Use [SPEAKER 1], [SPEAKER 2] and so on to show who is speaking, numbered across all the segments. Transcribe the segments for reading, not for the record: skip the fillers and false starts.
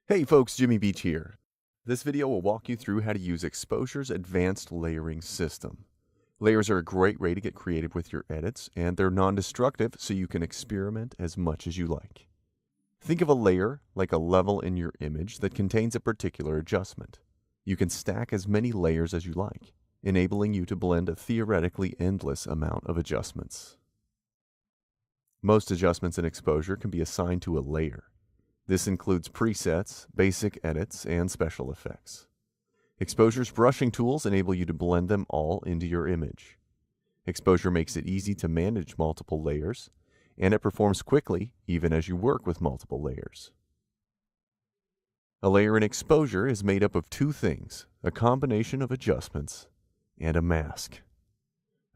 [SPEAKER 1] Hey folks, Jimmy Beach here. This video will walk you through how to use Exposure's advanced layering system. Layers are a great way to get creative with your edits, and they're non-destructive so you can experiment as much as you like. Think of a layer like a level in your image that contains a particular adjustment. You can stack as many layers as you like, enabling you to blend a theoretically endless amount of adjustments. Most adjustments in Exposure can be assigned to a layer. This includes presets, basic edits, and special effects. Exposure's brushing tools enable you to blend them all into your image. Exposure makes it easy to manage multiple layers, and it performs quickly even as you work with multiple layers. A layer in Exposure is made up of two things, a combination of adjustments and a mask.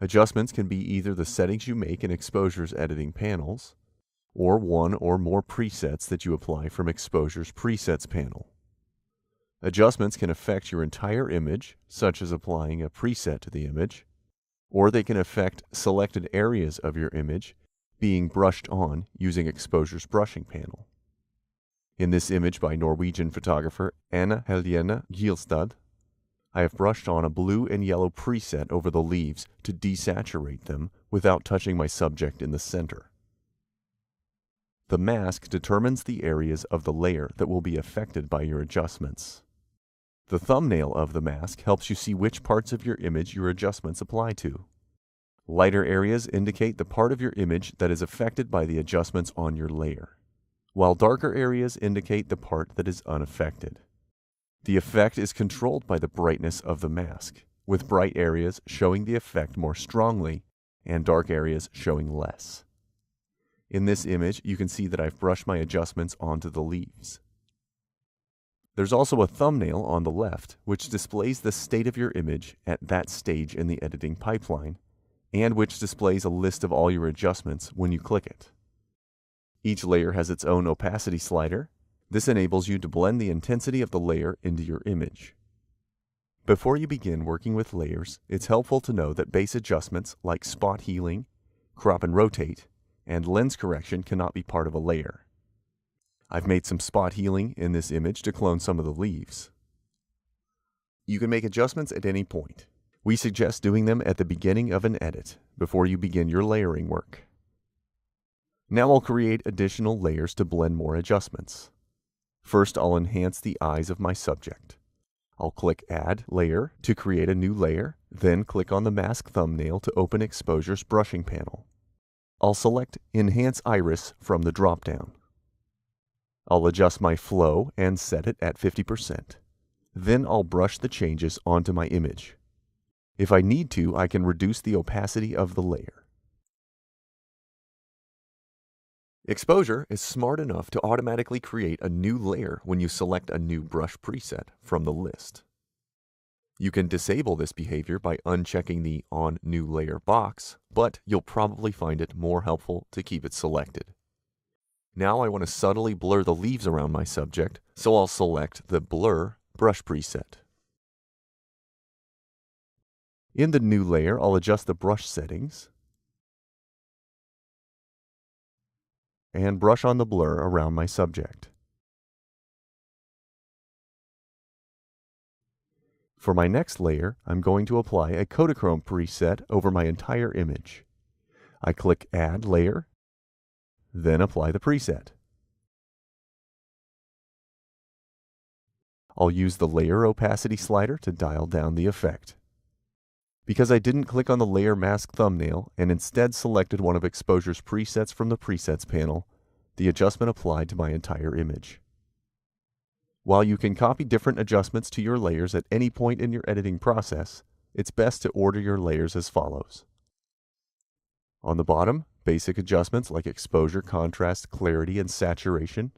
[SPEAKER 1] Adjustments can be either the settings you make in Exposure's editing panels, or one or more presets that you apply from Exposure's Presets panel. Adjustments can affect your entire image, such as applying a preset to the image, or they can affect selected areas of your image being brushed on using Exposure's brushing panel. In this image by Norwegian photographer Anna Helene Gilstad, I have brushed on a blue and yellow preset over the leaves to desaturate them without touching my subject in the center. The mask determines the areas of the layer that will be affected by your adjustments. The thumbnail of the mask helps you see which parts of your image your adjustments apply to. Lighter areas indicate the part of your image that is affected by the adjustments on your layer, while darker areas indicate the part that is unaffected. The effect is controlled by the brightness of the mask, with bright areas showing the effect more strongly and dark areas showing less. In this image, you can see that I've brushed my adjustments onto the leaves. There's also a thumbnail on the left, which displays the state of your image at that stage in the editing pipeline, and which displays a list of all your adjustments when you click it. Each layer has its own opacity slider. This enables you to blend the intensity of the layer into your image. Before you begin working with layers, it's helpful to know that base adjustments like spot healing, crop and rotate, and lens correction cannot be part of a layer. I've made some spot healing in this image to clone some of the leaves. You can make adjustments at any point. We suggest doing them at the beginning of an edit, before you begin your layering work. Now I'll create additional layers to blend more adjustments. First, I'll enhance the eyes of my subject. I'll click Add Layer to create a new layer, then click on the mask thumbnail to open Exposure's brushing panel. I'll select Enhance Iris from the drop-down. I'll adjust my flow and set it at 50%. Then I'll brush the changes onto my image. If I need to, I can reduce the opacity of the layer. Exposure is smart enough to automatically create a new layer when you select a new brush preset from the list. You can disable this behavior by unchecking the On New Layer box, but you'll probably find it more helpful to keep it selected. Now I want to subtly blur the leaves around my subject, so I'll select the Blur brush preset. In the new layer, I'll adjust the brush settings and brush on the blur around my subject. For my next layer, I'm going to apply a Kodachrome preset over my entire image. I click Add Layer, then apply the preset. I'll use the Layer Opacity slider to dial down the effect. Because I didn't click on the Layer Mask thumbnail and instead selected one of Exposure's presets from the Presets panel, the adjustment applied to my entire image. While you can copy different adjustments to your layers at any point in your editing process, it's best to order your layers as follows. On the bottom, basic adjustments like exposure, contrast, clarity, and saturation.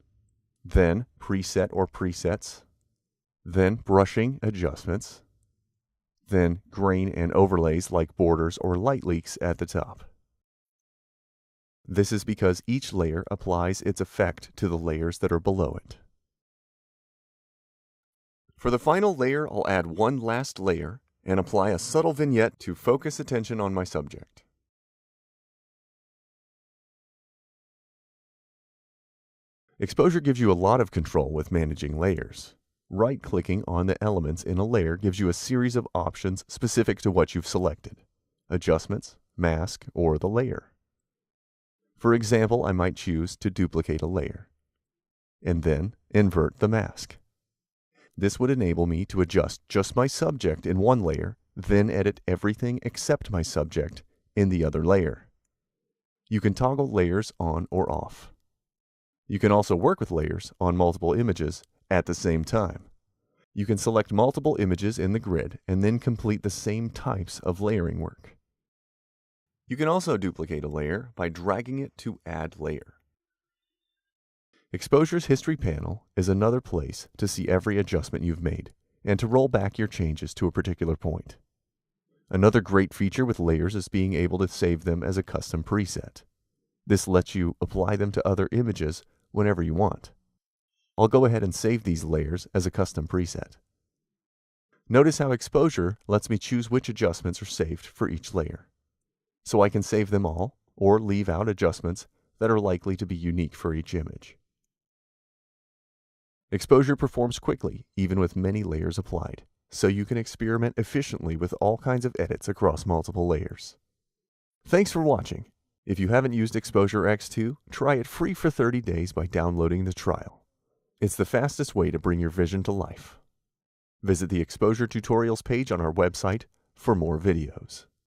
[SPEAKER 1] Then preset or presets. Then brushing adjustments. Then grain and overlays like borders or light leaks at the top. This is because each layer applies its effect to the layers that are below it. For the final layer, I'll add one last layer and apply a subtle vignette to focus attention on my subject. Exposure gives you a lot of control with managing layers. Right-clicking on the elements in a layer gives you a series of options specific to what you've selected: adjustments, mask, or the layer. For example, I might choose to duplicate a layer, and then invert the mask. This would enable me to adjust just my subject in one layer, then edit everything except my subject in the other layer. You can toggle layers on or off. You can also work with layers on multiple images at the same time. You can select multiple images in the grid and then complete the same types of layering work. You can also duplicate a layer by dragging it to Add Layer. Exposure's History panel is another place to see every adjustment you've made and to roll back your changes to a particular point. Another great feature with layers is being able to save them as a custom preset. This lets you apply them to other images whenever you want. I'll go ahead and save these layers as a custom preset. Notice how Exposure lets me choose which adjustments are saved for each layer. So I can save them all or leave out adjustments that are likely to be unique for each image. Exposure performs quickly, even with many layers applied, so you can experiment efficiently with all kinds of edits across multiple layers. Thanks for watching. If you haven't used Exposure X2, try it free for 30 days by downloading the trial. It's the fastest way to bring your vision to life. Visit the Exposure Tutorials page on our website for more videos.